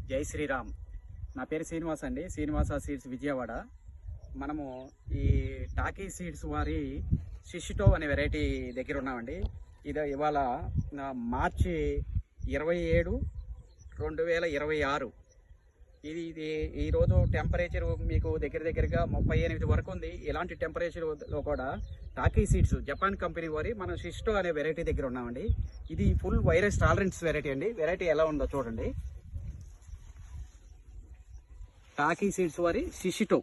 జై శ్రీరామ్. నా పేరు శ్రీనివాస్ అండి, శ్రీనివాస సీడ్స్ విజయవాడ. మనము ఈ టాకీ సీడ్స్ వారి శిష్యుటో అనే వెరైటీ దగ్గర ఉన్నామండి. ఇది ఇవాళ మార్చి 27, 2026. ఇది ఈరోజు టెంపరేచర్ మీకు దగ్గరగా 38 వరకు ఉంది. ఇలాంటి టెంపరేచర్లో కూడా టాకీ సీడ్స్ జపాన్ కంపెనీ వారి మనం శిష్యుటో అనే వెరైటీ దగ్గర ఉన్నామండి. ఇది ఫుల్ వైరస్ టాలరెన్స్ వెరైటీ అండి. వెరైటీ ఎలా ఉందో చూడండి. టాకీ సీడ్స్ వారి శిష్యుటో.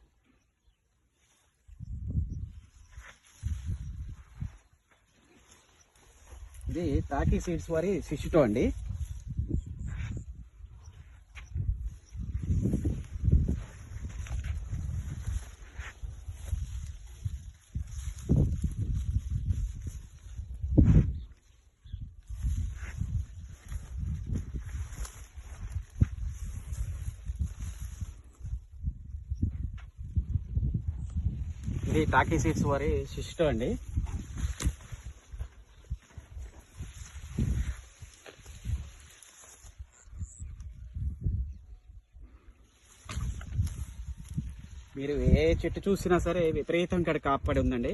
ఇది టాకీ సీడ్స్ వారి శిష్యుటో అండి. ఇది టాకీ సీడ్స్ వారి శిష్యుటో అండి. మీరు ఏ చెట్టు చూసినా సరే విపరీతంగా కాపాడి ఉందండి.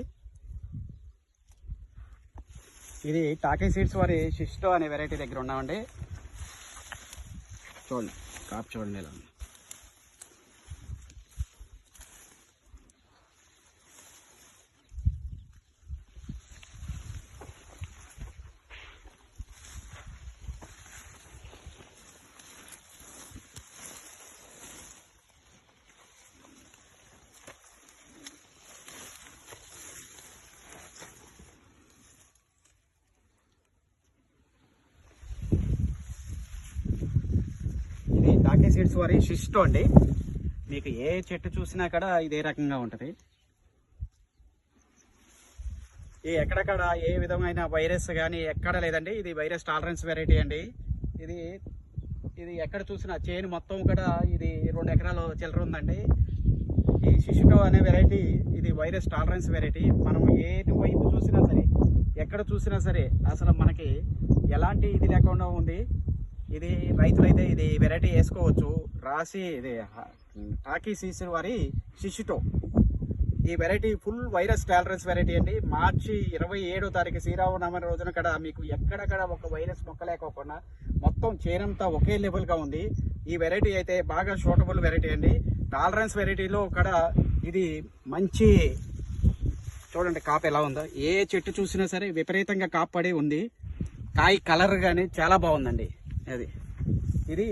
ఇది టాకీ సీడ్స్ వారి శిష్యుటో అనే వెరైటీ దగ్గర ఉన్నామండి. చూడండి, కాపు చూడండి ఎలా ఉంది. టాకీ సీడ్స్ వారి శిష్యుటో అండి. మీకు ఏ చెట్టు చూసినా కూడా ఇదే రకంగా ఉంటుంది. ఎక్కడెక్కడ ఏ విధమైన వైరస్ కానీ ఎక్కడ లేదండి. ఇది వైరస్ టాలరెన్స్ వెరైటీ అండి. ఇది ఎక్కడ చూసినా చేను మొత్తం కూడా ఇది 2 ఎకరాల చిల్లర ఉందండి. ఈ శిష్యుటో అనే వెరైటీ ఇది వైరస్ టాలరెన్స్ వెరైటీ. మనం ఏ వైపు చూసినా సరే ఎక్కడ చూసినా సరే అసలు మనకి ఎలాంటి ఇది లేకుండా ఉంది. ఇది రైతులైతే ఇది వెరైటీ వేసుకోవచ్చు. రాసి ఇది టాకీ సీడ్స్ వారి శిష్యుటో. ఈ variety full virus tolerance variety అండి. మార్చి 27వ తారీఖు శ్రీరామనవమి రోజున కూడా మీకు ఎక్కడక్కడ ఒక వైరస్ మొక్క లేకోకుండా మొత్తం చేనంతా ఒకే లెవెల్గా ఉంది. ఈ వెరైటీ అయితే బాగా సూటబుల్ వెరైటీ అండి. టాలరెన్స్ వెరైటీలో కూడా ఇది మంచి చూడండి కాపు ఎలా ఉందో. ఏ చెట్టు చూసినా సరే విపరీతంగా కాపు పడి ఉంది. కాయ కలర్ కానీ చాలా బాగుందండి. ఇది